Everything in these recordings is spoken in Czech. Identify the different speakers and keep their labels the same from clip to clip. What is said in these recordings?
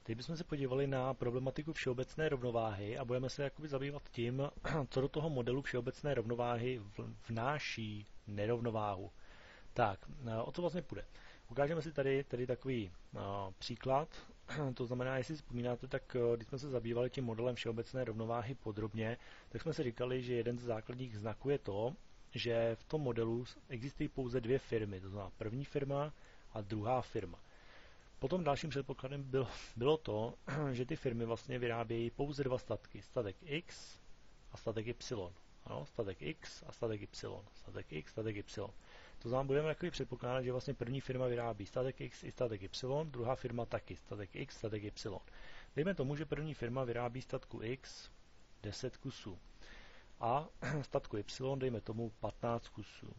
Speaker 1: Teď bychom se podívali na problematiku všeobecné rovnováhy a budeme se jakoby zabývat tím, co do toho modelu všeobecné rovnováhy vnáší nerovnováhu. Tak, o co vlastně půjde? Ukážeme si tady takový příklad. To znamená, jestli si vzpomínáte, tak když jsme se zabývali tím modelem všeobecné rovnováhy podrobně, tak jsme si říkali, že jeden z základních znaků je to, že v tom modelu existují pouze dvě firmy, to znamená první firma a druhá firma. Potom dalším předpokladem bylo to, že ty firmy vlastně vyrábějí pouze dva statky, statek X a statek Y. Ano, statek X a statek Y. Statek X, statek Y. To znamená, budeme jakoby předpokládat, že vlastně první firma vyrábí statek X i statek Y, druhá firma taky statek X, statek Y. Dejme tomu, že první firma vyrábí statku X 10 kusů a statku Y dejme tomu 15 kusů.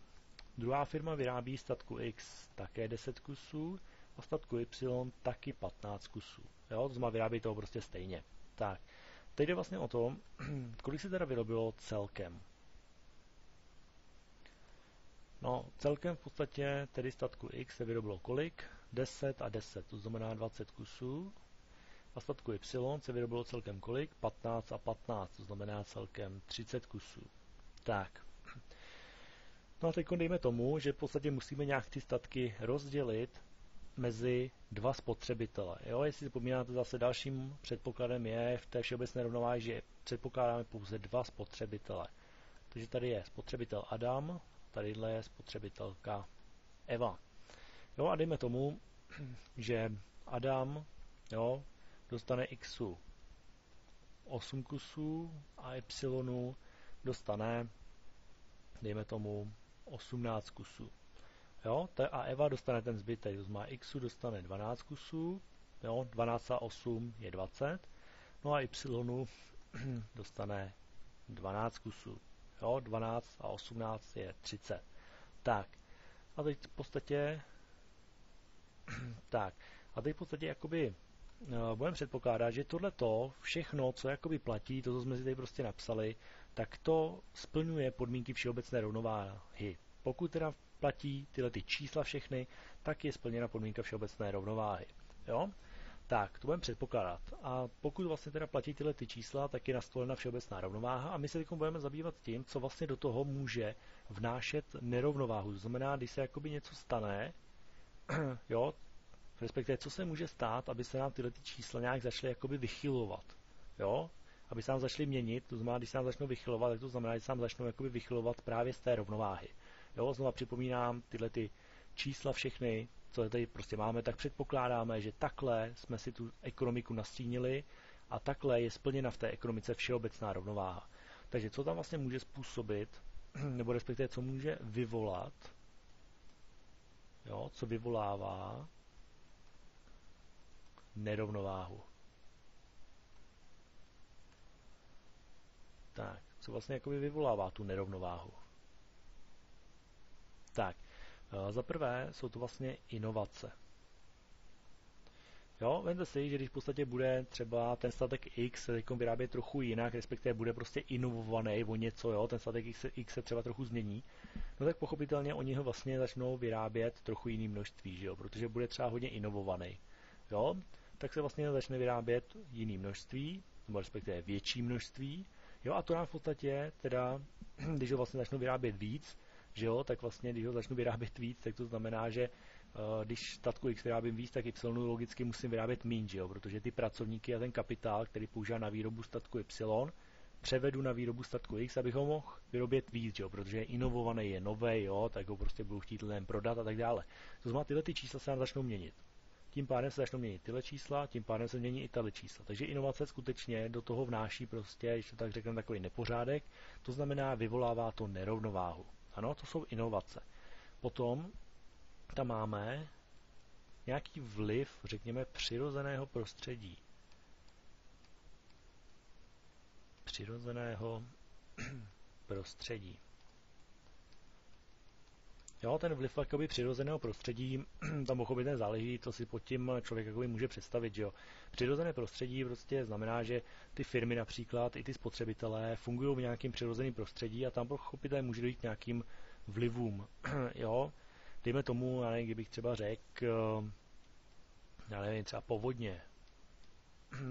Speaker 1: Druhá firma vyrábí statku X také 10 kusů a statku Y taky 15 kusů. Jo, to znamená, vyrábí toho prostě stejně. Tak, teď jde vlastně o to, kolik se teda vyrobilo celkem. No, celkem v podstatě tedy statku X se vyrobilo kolik? 10 a 10, to znamená 20 kusů. A statku Y se vyrobilo celkem kolik? 15 a 15, to znamená celkem 30 kusů. Tak. No a teď dejme tomu, že v podstatě musíme nějak ty statky rozdělit mezi dva spotřebitele. Jo, jestli si vzpomínáte, zase dalším předpokladem je v té všeobecné rovnováze, že předpokládáme pouze dva spotřebitele. Takže tady je spotřebitel Adam, tadyhle je spotřebitelka Eva. Jo, a dejme tomu, že Adam dostane Xu 8 kusů a Y dostane, dejme tomu, 18 kusů. Jo, a Eva dostane ten zbytek, to znamená Xu dostane 12 kusů, jo, 12 a 8 je 20, no a Y dostane 12 kusů. Jo, 12 a 18 je 30. Tak, a teď v podstatě jakoby budeme předpokládat, že tohleto všechno, co jakoby platí, to, co jsme si tady prostě napsali, tak to splňuje podmínky všeobecné rovnováhy. Pokud teda platí tyhle ty čísla všechny, tak je splněna podmínka všeobecné rovnováhy. Jo? Tak, to budeme předpokládat. A pokud vlastně teda platí tyhle ty čísla, tak je nastolena všeobecná rovnováha a my se teď budeme zabývat tím, co vlastně do toho může vnášet nerovnováhu. To znamená, když se jakoby něco stane, jo, respektive co se může stát, aby se nám tyhle ty čísla nějak začaly jakoby vychylovat. Jo? Aby se nám začaly měnit, to znamená, když se nám začnou vychylovat, tak to znamená, že se nám začnou jakoby vychylovat právě z té rovnováhy. Jo, znova připomínám, tyhle ty čísla všechny, co tady prostě máme, tak předpokládáme, že takhle jsme si tu ekonomiku nastínili a takhle je splněna v té ekonomice všeobecná rovnováha. Takže co tam vlastně může způsobit, nebo respektive co může vyvolat, jo, co vyvolává nerovnováhu. Tak, co vlastně jakoby vyvolává tu nerovnováhu? Tak, za prvé jsou to vlastně inovace. Jo, vemte si, že když v podstatě bude třeba ten statek X se vyrábět trochu jinak, respektive bude prostě inovovaný o něco, jo, ten statek X se třeba trochu změní, no tak pochopitelně oni ho vlastně začnou vyrábět trochu jiný množství, že jo, protože bude třeba hodně inovovaný. Jo, tak se vlastně začne vyrábět jiný množství, nebo respektive větší množství, jo, a to nám v podstatě teda, když ho vlastně začnou vyrábět víc, že jo, tak vlastně, když ho začnu vyrábět víc, tak to znamená, že když statku X vyrábím víc, tak Y logicky musím vyrábět méně, že jo, protože ty pracovníky a ten kapitál, který používám na výrobu statku Y, převedu na výrobu statku X, abych ho mohl vyrobit víc, jo, protože je inovovaný, je nový, jo, tak ho prostě budu chtít lidem prodat a tak dále. To znamená, tyhle ty čísla se nám začnou měnit. Tím pádem se začnou měnit tyhle čísla, tím pádem se mění i tahle čísla. Takže inovace skutečně do toho vnáší prostě, když to tak řekneme, takový nepořádek, to znamená, vyvolává to nerovnováhu. Ano, to jsou inovace. Potom tam máme nějaký vliv, řekněme, přirozeného prostředí. Přirozeného prostředí. Jo, ten vliv jakoby přirozeného prostředí, tam pochopitelně záleží, to si pod tím člověk jakoby může představit, že jo. Přirozené prostředí prostě znamená, že ty firmy například, i ty spotřebitelé fungují v nějakém přirozeném prostředí a tam pochopitelně může dojít k nějakým vlivům, jo. Dejme tomu, já nevím, kdybych třeba řekl, já nevím, třeba povodně,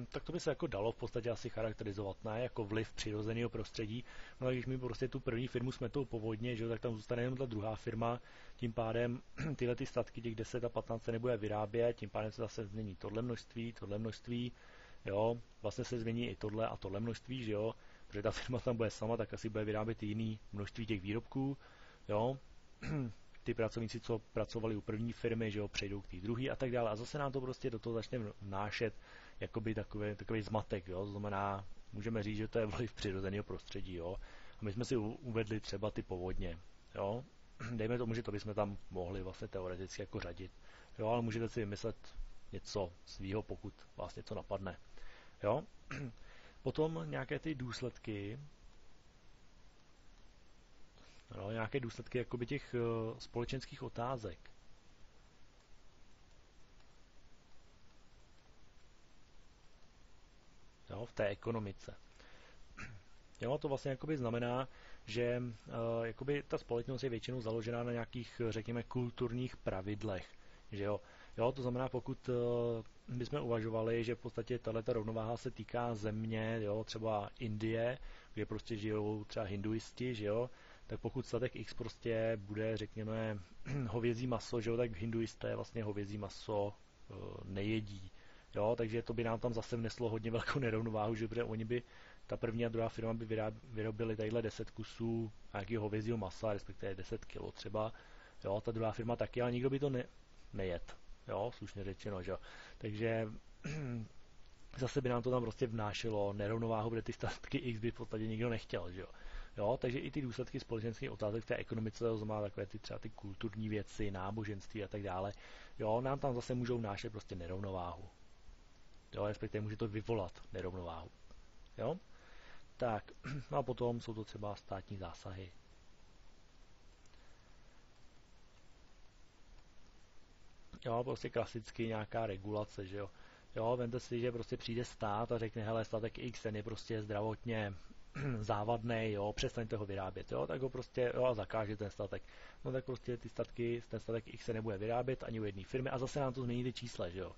Speaker 1: tak to by se jako dalo v podstatě asi charakterizovat, ne? Jako vliv přirozeného prostředí. No a když my prostě tu první firmu smetou povodně, že jo, tak tam zůstane jenom ta druhá firma, tím pádem tyhle ty statky těch 10 a 15 se nebude vyrábět, tím pádem se zase změní tohle množství, jo, vlastně se změní i tohle a tohle množství, že jo, protože ta firma tam bude sama, tak asi bude vyrábět jiný množství těch výrobků, jo. Ty pracovníci, co pracovali u první firmy, že jo, přejdou k té druhé a tak dále. A zase nám to prostě do toho začne vnášet jakoby takový zmatek, jo. To znamená, můžeme říct, že to je vliv přirozeného prostředí, jo. A my jsme si uvedli třeba ty povodně, jo. Dejme tomu, že to bychom tam mohli vlastně teoreticky jako řadit, jo, ale můžete si vymyslet něco svýho, pokud vás něco napadne, jo. Potom nějaké ty důsledky, no, nějaké důsledky jakoby těch společenských otázek. Jo, v té ekonomice. Jo, to vlastně jakoby znamená, že jakoby ta společnost je většinou založená na nějakých, řekněme, kulturních pravidlech. Že jo? Jo, to znamená, pokud bychom uvažovali, že v podstatě tato rovnováha se týká země, jo, třeba Indie, kde prostě žijou třeba hinduisti, že jo, tak pokud statek X prostě bude, řekněme, hovězí maso, že jo, tak hinduisté vlastně hovězí maso nejedí. Jo, takže to by nám tam zase vneslo hodně velkou nerovnováhu, že protože oni by, ta první a druhá firma by vyrobili tadyhle 10 kusů nějakého hovězího masa, respektive 10 kilo třeba, jo, ta druhá firma taky, ale nikdo by to nejet, jo, slušně řečeno, že jo. Takže zase by nám to tam prostě vnášelo nerovnováhu, protože ty statky X by v podstatě nikdo nechtěl, že jo. Jo, takže i ty důsledky společenských otázek v té ekonomice, to znamená takové ty třeba ty kulturní věci, náboženství a tak dále, jo, nám tam zase můžou vnášet prostě nerovnováhu. Jo, respektive může to vyvolat nerovnováhu. Jo? Tak, no a potom jsou to třeba státní zásahy. Jo, prostě klasicky nějaká regulace, že jo. Jo, vemte si, že prostě přijde stát a řekne, hele, statek X, ten je prostě zdravotně závadný, jo, přestaňte ho vyrábět, jo, tak ho prostě, jo, a zakáže ten statek. No tak prostě ten statek X se nebude vyrábět ani u jedné firmy a zase nám to změní ty čísla, že jo.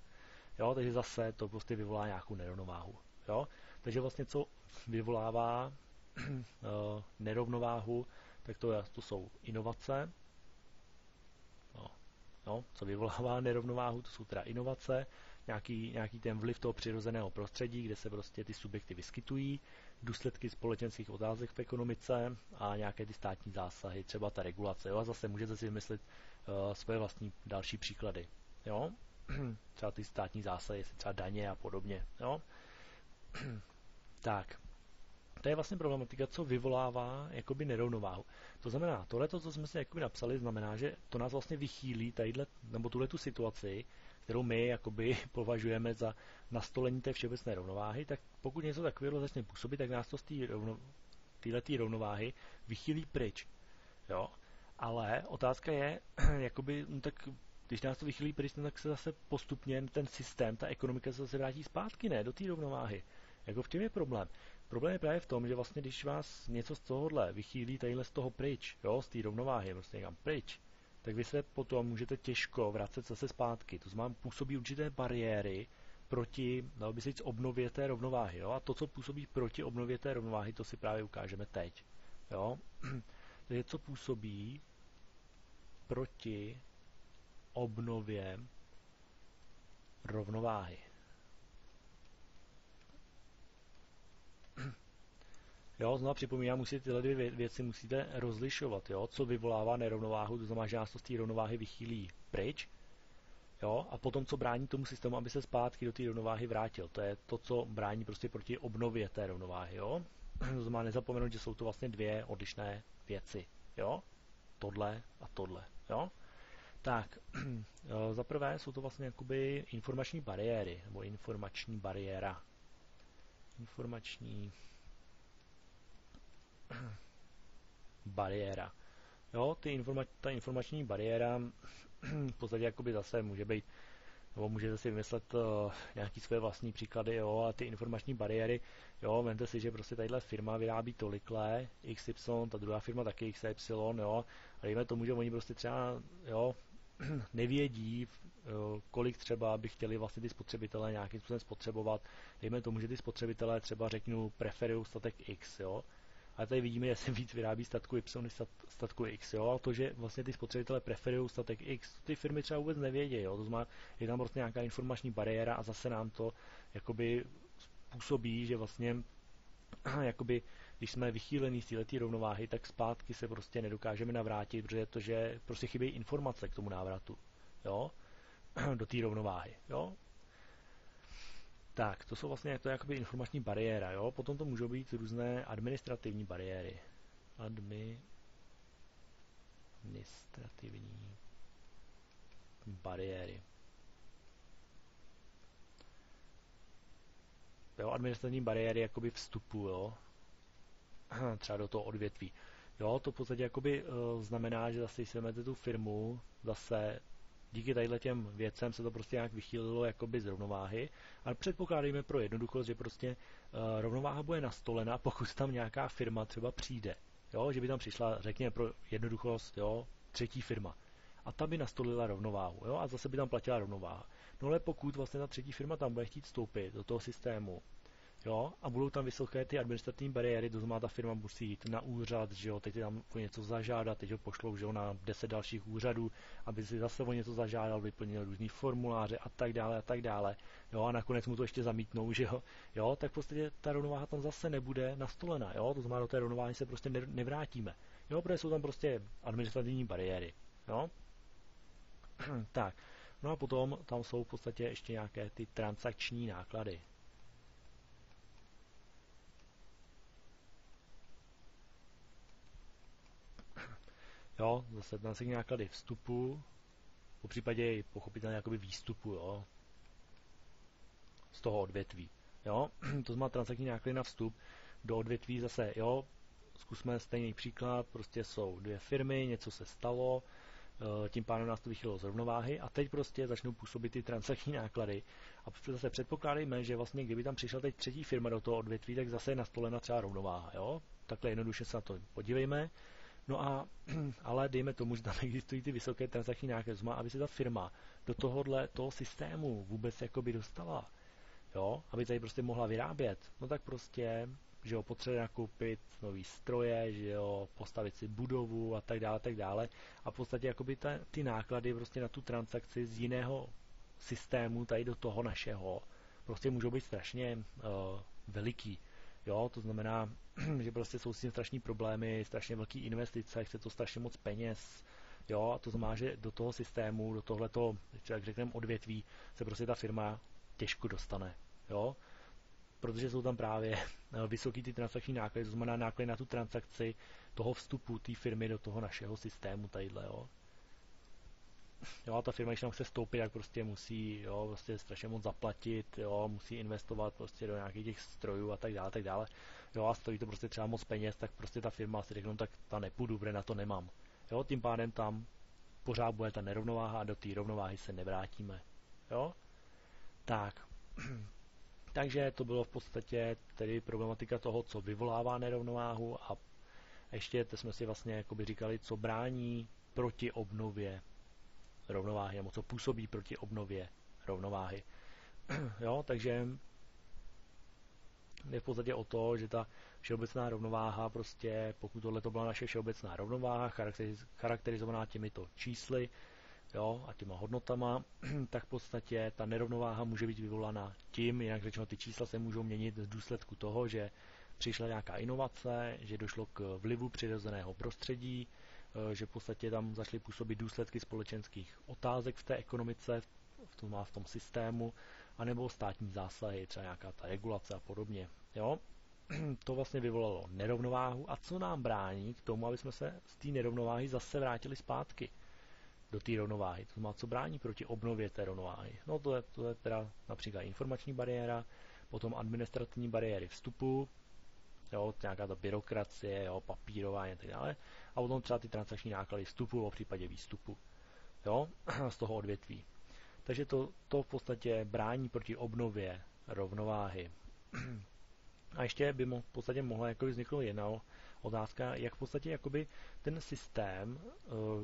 Speaker 1: Jo, takže zase to prostě vyvolá nějakou nerovnováhu. Jo? Takže vlastně co vyvolává nerovnováhu, tak to jsou inovace. No, co vyvolává nerovnováhu, to jsou teda inovace, nějaký ten vliv toho přirozeného prostředí, kde se prostě ty subjekty vyskytují, důsledky společenských otázek v ekonomice a nějaké ty státní zásahy, třeba ta regulace. Jo? A zase můžete si vymyslet svoje vlastní další příklady. Jo? Třeba ty státní zásahy, třeba daně a podobně. Jo? Tak, to je vlastně problematika, co vyvolává jakoby nerovnováhu. To znamená, tohleto, co jsme si jakoby napsali, znamená, že to nás vlastně vychýlí nebo tuhletu situaci, kterou my jakoby považujeme za nastolení té všeobecné rovnováhy, tak pokud něco takového začne působit, tak nás to z této rovnováhy vychýlí pryč. Jo? Ale otázka je, jakoby, no tak když nás to vychýlí pryč, tak se zase postupně ten systém, ta ekonomika se zase vrátí zpátky, ne, do té rovnováhy. Jako v čem je problém? Problém je právě v tom, že vlastně když vás něco z tohohle vychýlí tadyhle z toho pryč, jo, z té rovnováhy, prostě někam pryč, tak vy se potom můžete těžko vracet zase zpátky. To znamená, působí určité bariéry proti, dalo by se říct, obnově té rovnováhy, jo, a to, co působí proti obnově té rovnováhy, to si právě ukážeme teď, jo. Takže co působí proti obnově rovnováhy. Jo, znovu připomínám, tyhle dvě věci musíte rozlišovat, jo, co vyvolává nerovnováhu, to znamená, že nás to z té rovnováhy vychýlí pryč, jo, a potom, co brání tomu systému, aby se zpátky do té rovnováhy vrátil. To je to, co brání prostě proti obnově té rovnováhy, jo. To znamená nezapomenout, že jsou to vlastně dvě odlišné věci, jo, tohle a tohle, jo. Tak, za prvé jsou to vlastně jakoby informační bariéry, nebo informační bariéra. Informační bariéra. Jo, ta informační bariéra v podstatě jakoby zase může být, nebo můžete si vymyslet nějaký své vlastní příklady, jo, a ty informační bariéry, jo, vemte si, že prostě tadyhle firma vyrábí tolikle, XY, ta druhá firma taky XY, jo, a dejme tomu, že oni prostě třeba, jo, nevědí, kolik třeba by chtěli vlastně ty spotřebitelé nějakým způsobem spotřebovat. Dejme tomu, že ty spotřebitelé třeba řeknou preferují statek X, jo. A tady vidíme, že se víc vyrábí statku Y než statku X, jo. A to, že vlastně ty spotřebitelé preferují statek X, ty firmy třeba vůbec nevědí, jo. To znamená, je tam prostě nějaká informační bariéra a zase nám to jakoby působí, že vlastně jakoby, když jsme vychýlení z této rovnováhy, tak zpátky se prostě nedokážeme navrátit, protože to, že prostě chybějí informace k tomu návratu, jo, do té rovnováhy, jo. Tak, to jsou vlastně to je jakoby informační bariéra, jo. Potom to můžou být různé administrativní bariéry. Administrativní bariéry. Jo, administrativní bariéry jakoby vstupu, jo. Třeba do toho odvětví. Jo, to v podstatě jakoby znamená, že zase, když si vezmete tu firmu, zase díky tadyhle těm věcem se to prostě nějak vychýlilo jakoby z rovnováhy, ale předpokládejme pro jednoduchost, že prostě rovnováha bude nastolena, pokud tam nějaká firma třeba přijde. Jo, že by tam přišla, řekněme pro jednoduchost, jo, třetí firma. A ta by nastolila rovnováhu, jo, a zase by tam platila rovnováha. No ale pokud vlastně ta třetí firma tam bude chtít vstoupit do toho systému, jo, a budou tam vysoké ty administrativní bariéry, to znamená, ta firma musí jít na úřad, že jo, teď tam o něco zažádat, teď ho pošlou, že jo, na 10 dalších úřadů, aby si zase o něco zažádal, vyplnil různý formuláře a tak dále, jo, a nakonec mu to ještě zamítnou, že jo, tak v podstatě ta rovnováha tam zase nebude nastolena, jo, to znamená, do té rovnováhy se prostě nevrátíme, jo, protože jsou tam prostě administrativní bariéry, jo. Tak, no a potom tam jsou v podstatě ještě nějaké ty transakční náklady. Jo, zase transakční náklady vstupu, po případě i pochopitelně jakoby výstupu, jo, z toho odvětví. Jo, to znamená transakční náklady na vstup do odvětví zase, jo, zkusme stejný příklad, prostě jsou dvě firmy, něco se stalo, tím pádem nás to vychylilo z rovnováhy a teď prostě začnou působit ty transakční náklady a zase předpokládejme, že vlastně kdyby tam přišla teď třetí firma do toho odvětví, tak zase je nastolena třeba rovnováha, jo, takhle jednoduše se na to podívejme. No a, ale dejme tomu, že tam existují ty vysoké transakční náklady, aby se ta firma do toho systému vůbec jakoby dostala, jo, aby tady prostě mohla vyrábět, no tak prostě, že jo, potřebuje nakoupit nový stroje, že jo, postavit si budovu a tak dále a v podstatě jakoby ty náklady prostě na tu transakci z jiného systému tady do toho našeho prostě můžou být strašně veliký. Jo, to znamená, že prostě jsou s tím strašní problémy, strašně velké investice, chce to strašně moc peněz, jo, a to znamená, že do toho systému, do tohleto, jak řekneme, odvětví, se prostě ta firma těžko dostane, jo, protože jsou tam právě vysoký ty transakční náklady, to znamená náklady na tu transakci toho vstupu té firmy do toho našeho systému tadyhle, jo. Jo, a ta firma, když tam chce vstoupit, tak prostě musí, jo, prostě strašně moc zaplatit, jo, musí investovat prostě do nějakých těch strojů a tak dále, jo, a stojí to prostě třeba moc peněz, tak prostě ta firma si řekne, no, tak ta nepůjdu, protože na to nemám, jo, tím pádem tam pořád bude ta nerovnováha a do té rovnováhy se nevrátíme, jo, tak, takže to bylo v podstatě tedy problematika toho, co vyvolává nerovnováhu a ještě jsme si vlastně jakoby říkali, co brání proti obnově rovnováhy, nebo co působí proti obnově rovnováhy. Jo, takže je v podstatě o to, že ta všeobecná rovnováha, prostě pokud tohle to byla naše všeobecná rovnováha, charakterizovaná těmito čísly, jo, a těma hodnotama, tak v podstatě ta nerovnováha může být vyvolána tím, jinak řečeno ty čísla se můžou měnit v důsledku toho, že přišla nějaká inovace, že došlo k vlivu přirozeného prostředí, že v podstatě tam zašly působit důsledky společenských otázek v té ekonomice, v tom systému, anebo státní zásahy, třeba nějaká ta regulace a podobně. Jo? To vlastně vyvolalo nerovnováhu a co nám brání k tomu, aby jsme se z té nerovnováhy zase vrátili zpátky do té rovnováhy. To znamená, co brání proti obnově té rovnováhy. No to je teda například informační bariéra, potom administrativní bariéry vstupu, jo, nějaká ta byrokracie, jo, papírování a tak dále, a potom třeba ty transakční náklady vstupu, v případě výstupu, jo, z toho odvětví. Takže to v podstatě brání proti obnově rovnováhy. A ještě by v podstatě mohla jako vzniknout jedna otázka, jak v podstatě jakoby ten systém,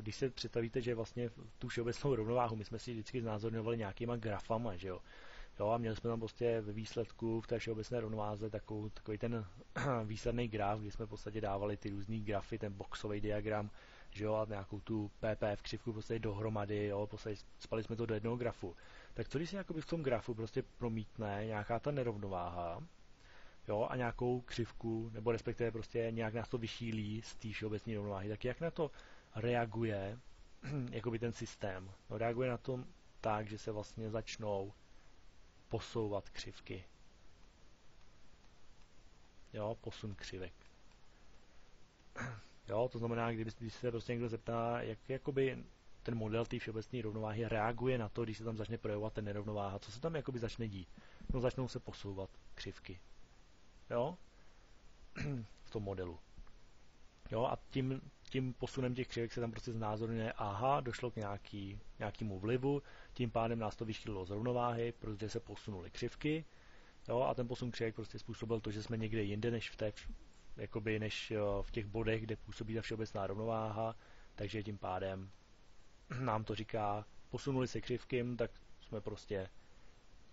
Speaker 1: když se představíte, že vlastně tu všeobecnou rovnováhu, my jsme si vždycky znázorňovali nějakýma grafama, že jo. Jo, a měli jsme tam prostě ve výsledku v té všeobecné rovnováze takový ten výsledný graf, kdy jsme v podstatě dávali ty různý grafy, ten boxový diagram, že jo, a nějakou tu PPF křivku prostě dohromady, jo, prostě spali jsme to do jednoho grafu. Tak co když se jakoby v tom grafu prostě promítne nějaká ta nerovnováha, jo, a nějakou křivku, nebo respektive prostě nějak nás to vyšílí z té všeobecné rovnováhy, tak jak na to reaguje jakoby ten systém? No, reaguje na to tak, že se vlastně začnou posouvat křivky. Jo, posun křivek. Jo, to znamená, když se prostě někdo zeptá, jak jakoby ten model té všeobecné rovnováhy reaguje na to, když se tam začne projevovat ten nerovnováha, co se tam jakoby začne dít? No, začnou se posouvat křivky. Jo? V tom modelu. Jo, a tím posunem těch křivek se tam prostě znázorňuje, aha, došlo k nějakému vlivu, tím pádem nás to vyškylilo z rovnováhy, protože se posunuly křivky, jo, a ten posun křivek prostě způsobil to, že jsme někde jinde než než v těch bodech, kde působí ta všeobecná rovnováha, takže tím pádem nám to říká, posunuli se křivky, tak jsme prostě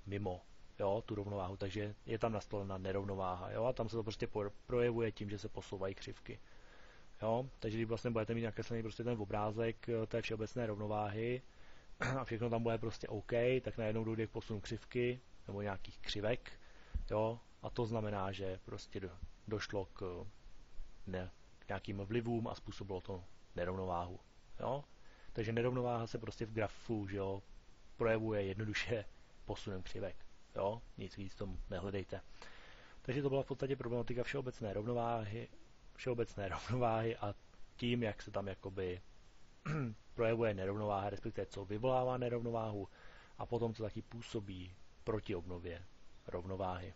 Speaker 1: mimo, jo, tu rovnováhu, takže je tam nastolena nerovnováha, jo, a tam se to prostě projevuje tím, že se posouvají křivky. Jo, takže když vlastně budete mít nakreslený prostě ten obrázek té všeobecné rovnováhy a všechno tam bude prostě OK, tak najednou dojde k posunu křivky nebo nějakých křivek, jo, a to znamená, že prostě došlo k nějakým vlivům a způsobilo to nerovnováhu, jo. Takže nerovnováha se prostě v grafu, že jo, projevuje jednoduše posunem křivek, jo, nic víc tom nehledejte. Takže to byla v podstatě problematika všeobecné rovnováhy a tím, jak se tam jakoby projevuje nerovnováha, respektive co vyvolává nerovnováhu a potom co taky působí proti obnově rovnováhy.